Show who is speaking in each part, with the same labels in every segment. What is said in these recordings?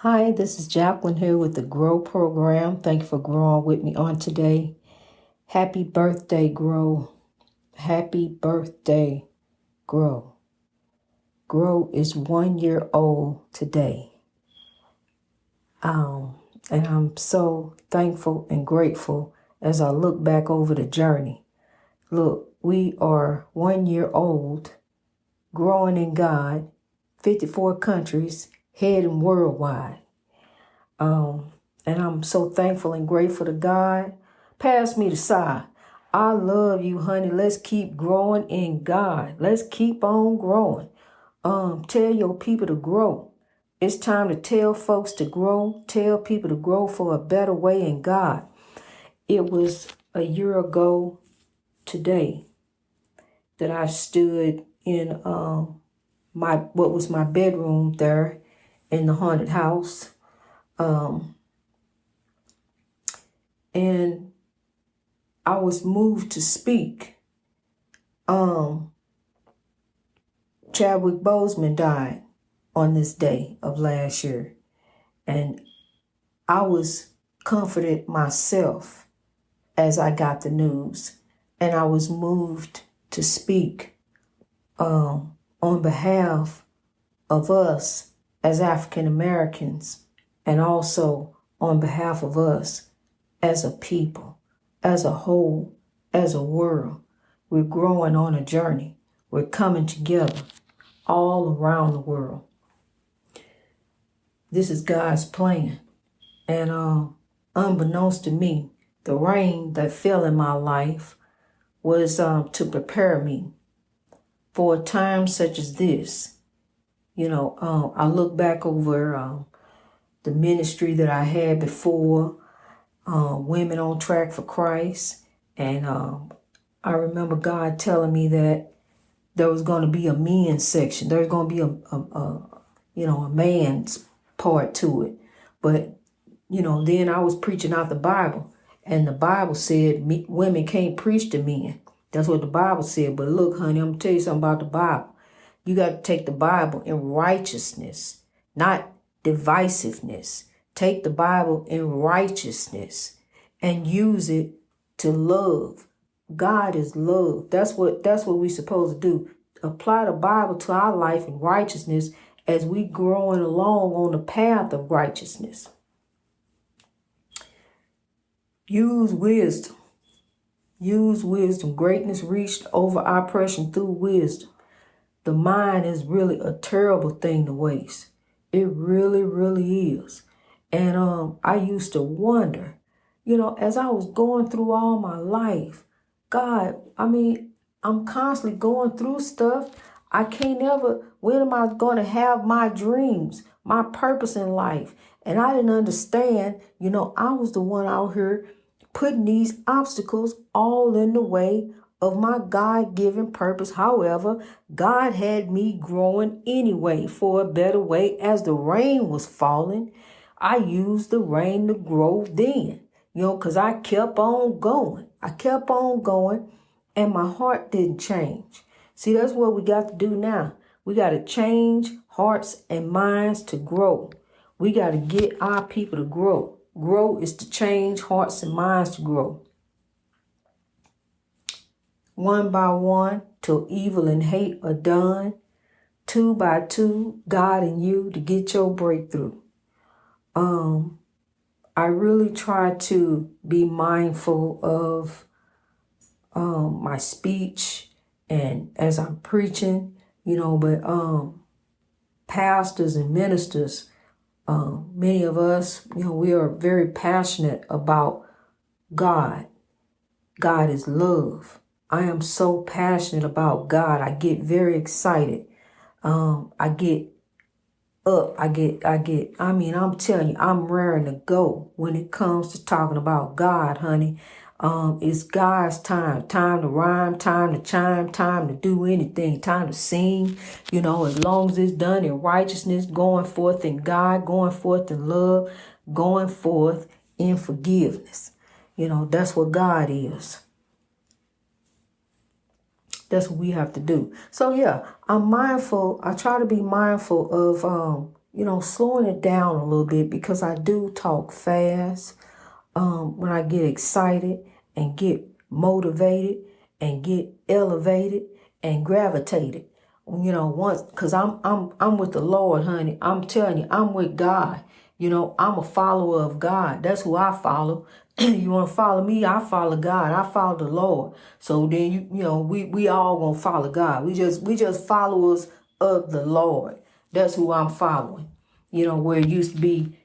Speaker 1: Hi, this is Jacqueline here with the Grow program. Thank you for growing with me on today. Happy birthday, Grow. Happy birthday, Grow. Grow is 1 year old today. And I'm so thankful and grateful as I look back over the journey. Look, we are 1 year old, growing in God, 54 countries, heading worldwide. And I'm so thankful and grateful to God. Pass me the side. I love you, honey. Let's keep growing in God. Let's keep on growing. Tell your people to grow. It's time to tell folks to grow. Tell people to grow for a better way in God. It was a year ago today that I stood in what was my bedroom there in the haunted house. And I was moved to speak. Chadwick Boseman died on this day of last year. And I was comforted myself as I got the news. And I was moved to speak on behalf of us as African Americans, and also on behalf of us as a people, as a whole, as a world. We're growing on a journey. We're coming together all around the world. This is God's plan. And unbeknownst to me, the rain that fell in my life was to prepare me for a time such as this. I look back over the ministry that I had before, Women on Track for Christ. And I remember God telling me that there was going to be a men's section. There's going to be a man's part to it. But, then I was preaching out the Bible. And the Bible said women can't preach to men. That's what the Bible said. But look, honey, I'm going to tell you something about the Bible. You got to take the Bible in righteousness, not divisiveness. Take the Bible in righteousness and use it to love. God is love. That's what we're supposed to do. Apply the Bible to our life in righteousness as we growing along on the path of righteousness. Use wisdom. Use wisdom. Greatness reached over oppression through wisdom. The mind is really a terrible thing to waste. It really, really is. And I used to wonder, as I was going through all my life, God, I'm constantly going through stuff. I can't ever, when am I going to have my dreams, my purpose in life? And I didn't understand, I was the one out here putting these obstacles all in the way of my God-given purpose. However, God had me growing anyway for a better way. As the rain was falling, I used the rain to grow then, because I kept on going. I kept on going, and my heart didn't change. See, that's what we got to do now. We got to change hearts and minds to grow. We got to get our people to grow. Grow is to change hearts and minds to grow. One by one, till evil and hate are done. Two by two, God and you to get your breakthrough. I really try to be mindful of my speech and as I'm preaching, but pastors and ministers, many of us, we are very passionate about God. God is love. I am so passionate about God. I get very excited. I get up. I'm telling you, I'm raring to go when it comes to talking about God, honey. It's God's time. Time to rhyme, time to chime, time to do anything, time to sing, as long as it's done in righteousness, going forth in God, going forth in love, going forth in forgiveness. That's what God is. That's what we have to do. So yeah, I'm mindful. I try to be mindful of, slowing it down a little bit, because I do talk fast when I get excited and get motivated and get elevated and gravitated. Once, because I'm with the Lord, honey. I'm telling you, I'm with God. I'm a follower of God. That's who I follow. You want to follow me? I follow God. I follow the Lord. So then we all gonna follow God. We just followers of the Lord. That's who I'm following. Where it used to be,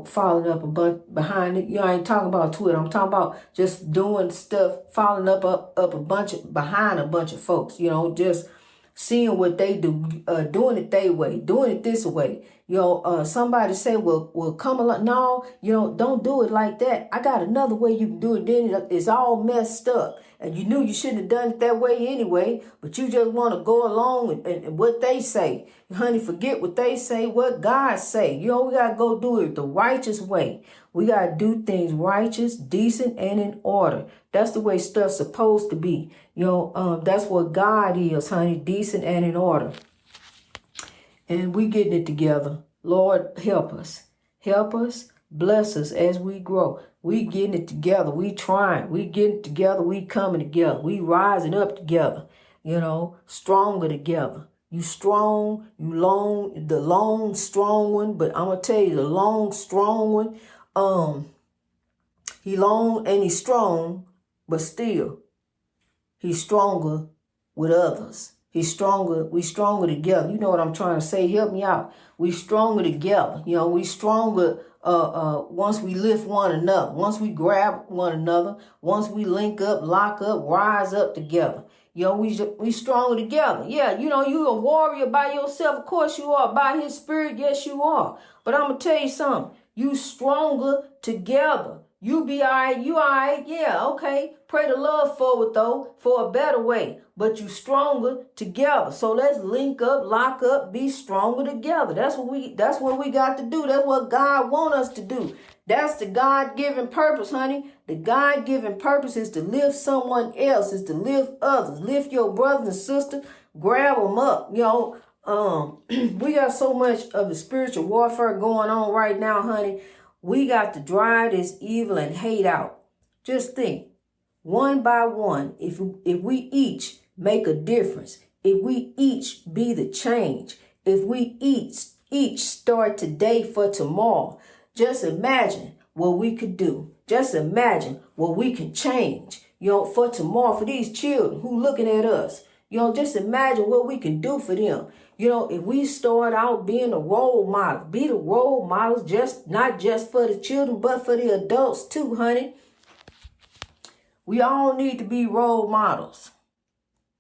Speaker 1: following up a bunch behind it. I ain't talking about Twitter. I'm talking about just doing stuff, following up a bunch of behind a bunch of folks. Just seeing what they do, doing it their way, doing it this way. Somebody say, well, come along. No, don't do it like that. I got another way you can do it. Then it's all messed up. And you knew you shouldn't have done it that way anyway, but you just want to go along and what they say. Honey, forget what they say, what God say. We got to go do it the righteous way. We got to do things righteous, decent, and in order. That's the way stuff's supposed to be. That's what God is, honey, decent and in order. And we getting it together. Lord, help us. Help us. Bless us as we grow. We getting it together. We trying. We getting it together. We coming together. We rising up together. Stronger together. You strong, you long, the long, strong one. But I'm going to tell you, the long, strong one, he long and he's strong, but still, he's stronger with others. He's stronger. We stronger together. You know what I'm trying to say? Help me out. We stronger together. We stronger once we lift one another. Once we grab one another. Once we link up, lock up, rise up together. We stronger together. Yeah, you a warrior by yourself. Of course you are. By his spirit, yes you are. But I'm going to tell you something. You stronger together. You be all right. You all right. Yeah, okay. Pray the Lord forward, though, for a better way. But you stronger together. So let's link up, lock up, be stronger together. That's what we got to do. That's what God wants us to do. That's the God-given purpose, honey. The God-given purpose is to lift someone else, is to lift others. Lift your brothers and sisters. Grab them up. We got so much of the spiritual warfare going on right now, honey. We got to drive this evil and hate out. Just think, one by one, if we each make a difference, if we each be the change, if we each start today for tomorrow, just imagine what we could do. Just imagine what we can change, for tomorrow, for these children who looking at us. Just imagine what we can do for them. If we start out being a role model, be the role models, not just for the children, but for the adults too, honey. We all need to be role models.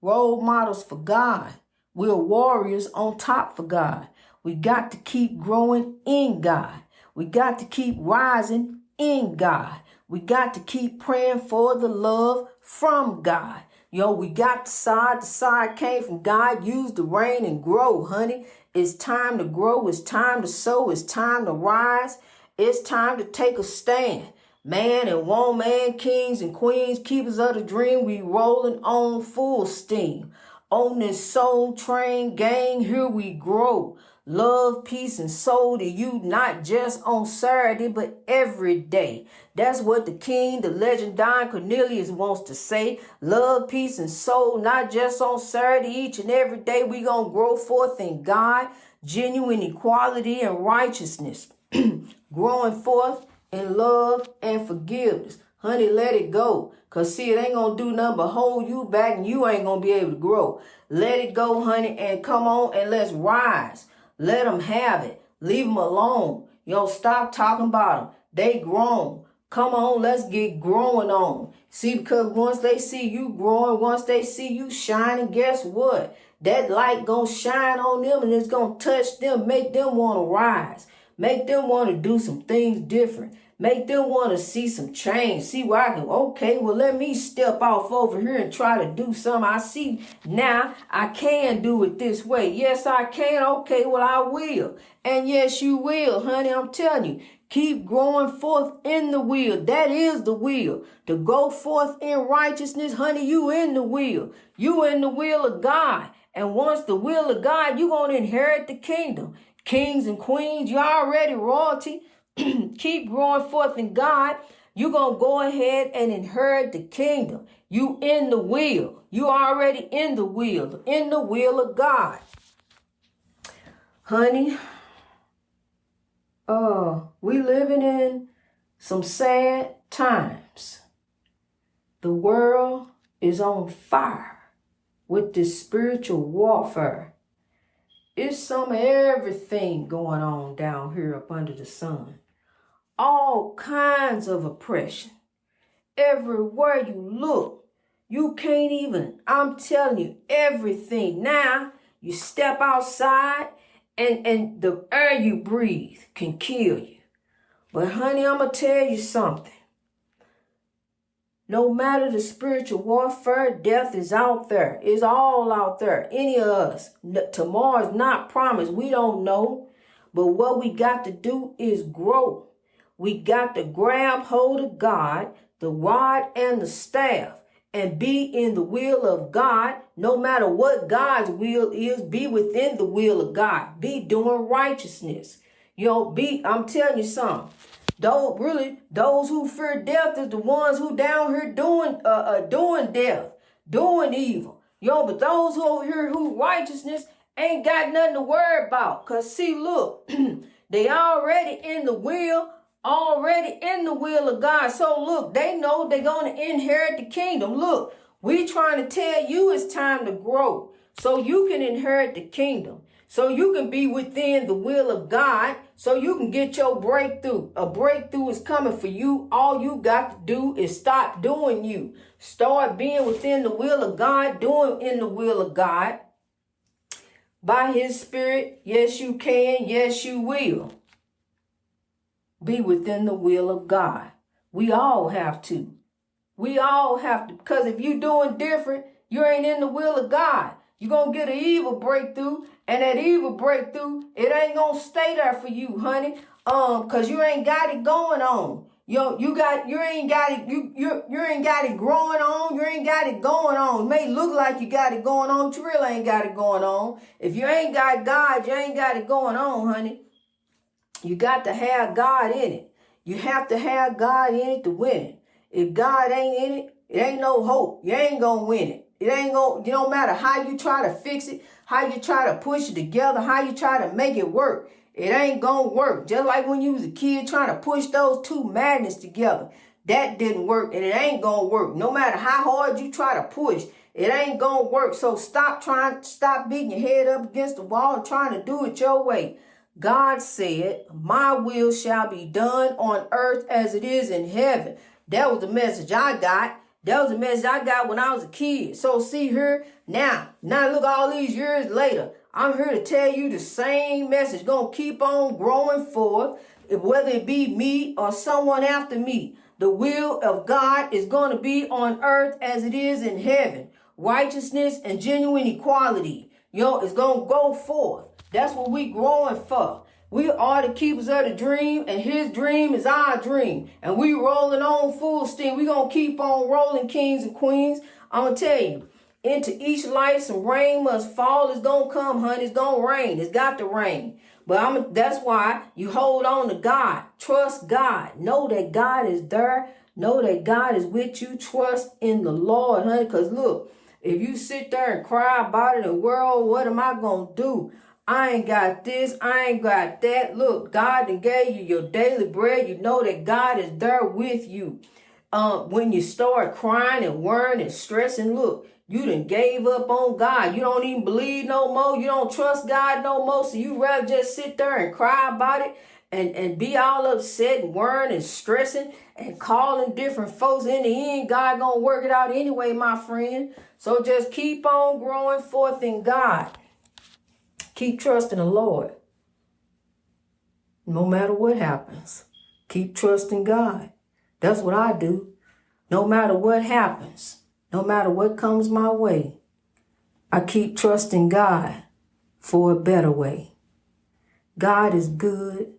Speaker 1: Role models for God. We're warriors on top for God. We got to keep growing in God. We got to keep rising in God. We got to keep praying for the love from God. We got the side came from God. Use the rain and grow, honey. It's time to grow. It's time to sow. It's time to rise. It's time to take a stand. Man and woman, kings and queens, keepers of the dream, we rolling on full steam. On this soul train, gang, here we grow. Love, peace, and soul to you, not just on Saturday, but every day. That's what the king, the legend, Don Cornelius wants to say. Love, peace, and soul, not just on Saturday, each and every day. We gonna grow forth in God, genuine equality and righteousness. Growing forth in love and forgiveness. Honey, let it go. Because, see, it ain't going to do nothing but hold you back and you ain't going to be able to grow. Let it go, honey, and come on and let's rise. Let them have it. Leave them alone. Stop talking about them. They grown. Come on, let's get growing on. See, because once they see you growing, once they see you shining, guess what? That light going to shine on them and it's going to touch them, make them want to rise. Make them want to do some things different. Make them want to see some change. See where I can, okay, well, let me step off over here and try to do something. I see now I can do it this way. Yes, I can. Okay, well, I will. And yes, you will, honey. I'm telling you, keep growing forth in the will. That is the will. To go forth in righteousness, honey, you in the will. You in the will of God. And once the will of God, you're going to inherit the kingdom. Kings and queens, you already royalty. Keep growing forth in God. You're going to go ahead and inherit the kingdom. You in the will. You already in the will of God. Honey, we living in some sad times. The world is on fire with this spiritual warfare. It's some of everything going on down here up under the sun. All kinds of oppression. Everywhere you look, you can't even, I'm telling you, everything. Now, you step outside and the air you breathe can kill you. But honey, I'm going to tell you something. No matter the spiritual warfare, death is out there. It's all out there. Any of us. Tomorrow's not promised. We don't know. But what we got to do is grow. We got to grab hold of God, the rod and the staff, and be in the will of God. No matter what God's will is, be within the will of God. Be doing righteousness. I'm telling you something. Those who fear death is the ones who down here doing death, doing evil. But those who over here who righteousness ain't got nothing to worry about. Cause see, look, they already in the will of God. So look, they know they're going to inherit the kingdom. Look, we trying to tell you it's time to grow so you can inherit the kingdom. So you can be within the will of God, so you can get your breakthrough. A breakthrough is coming for you. All you got to do is stop doing you. Start being within the will of God, doing in the will of God. By his spirit, yes you can, yes you will. Be within the will of God. We all have to. Because if you're doing different, you ain't in the will of God. You're going to get an evil breakthrough, and that evil breakthrough, it ain't going to stay there for you, honey. Because you ain't got it going on. You ain't got it growing on. You ain't got it going on. It may look like you got it going on, but you really ain't got it going on. If you ain't got God, you ain't got it going on, honey. You got to have God in it. You have to have God in it to win it. If God ain't in it, it ain't no hope. You ain't going to win it. It don't matter how you try to fix it, how you try to push it together, how you try to make it work. It ain't going to work. Just like when you was a kid trying to push those two magnets together. That didn't work, and it ain't going to work. No matter how hard you try to push, it ain't going to work. So stop beating your head up against the wall and trying to do it your way. God said, my will shall be done on earth as it is in heaven. That was the message I got. That was the message I got when I was a kid. So see here, now look all these years later, I'm here to tell you the same message. Gonna keep on growing forth, whether it be me or someone after me. The will of God is going to be on earth as it is in heaven. Righteousness and genuine equality, is going to go forth. That's what we growing for. We are the keepers of the dream, and his dream is our dream. And we rolling on full steam. We going to keep on rolling, kings and queens. I'm going to tell you, into each life some rain must fall. It's going to come, honey. It's going to rain. It's got to rain. But that's why you hold on to God. Trust God. Know that God is there. Know that God is with you. Trust in the Lord, honey. Because look, if you sit there and cry about it and world, what am I going to do? I ain't got this, I ain't got that. Look, God done gave you your daily bread. You know that God is there with you. When you start crying and worrying and stressing, look, you done gave up on God. You don't even believe no more. You don't trust God no more. So you rather just sit there and cry about it and be all upset and worrying and stressing and calling different folks. In the end, God gonna work it out anyway, my friend. So just keep on growing forth in God. Keep trusting the Lord. No matter what happens, keep trusting God. That's what I do. No matter what happens, no matter what comes my way, I keep trusting God for a better way. God is good.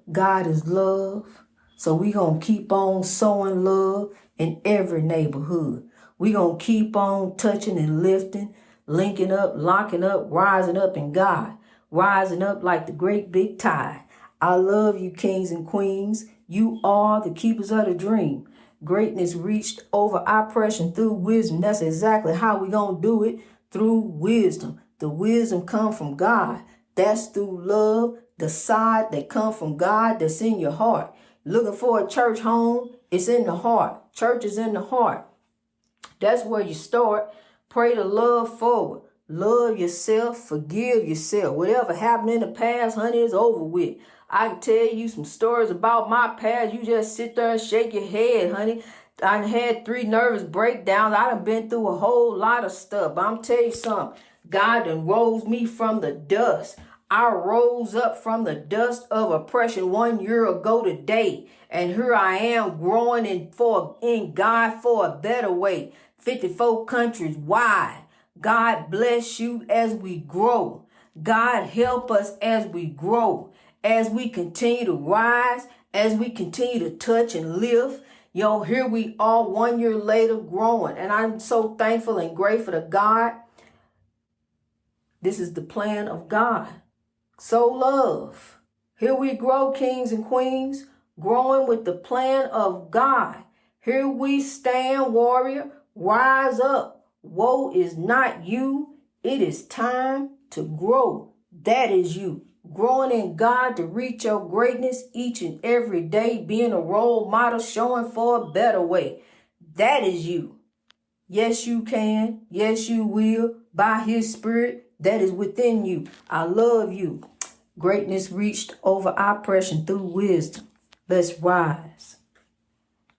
Speaker 1: God is love. So we going to keep on sowing love in every neighborhood. We going to keep on touching and lifting, linking up, locking up, rising up in God. rising up like the great big tide. I love you, kings and queens. You are the keepers of the dream. Greatness reached over oppression through wisdom. That's exactly how we gonna do it, through wisdom. The wisdom come from God. That's through love, the side that come from God that's in your heart. Looking for a church home, it's in the heart. Church is in the heart. That's where you start. Pray the love forward. Love yourself. Forgive yourself. Whatever happened in the past, honey, is over with. I can tell you some stories about my past. You just sit there and shake your head, honey. I had 3 nervous breakdowns. I done been through a whole lot of stuff. But I'm telling you something. God done rose me from the dust. I rose up from the dust of oppression 1 year ago today. And here I am growing in God for a better way. 54 countries wide. God bless you as we grow. God help us as we grow. As we continue to rise. As we continue to touch and lift. Yo, here we are 1 year later growing. And I'm so thankful and grateful to God. This is the plan of God. Sow love. Here we grow, kings and queens, growing with the plan of God. Here we stand, warrior. Rise up. Woe is not you. It is time to grow. That is you. Growing in God to reach your greatness each and every day, being a role model, showing for a better way. That is you. Yes, you can. Yes, you will. By His Spirit that is within you. I love you. Greatness reached over oppression through wisdom. Let's rise.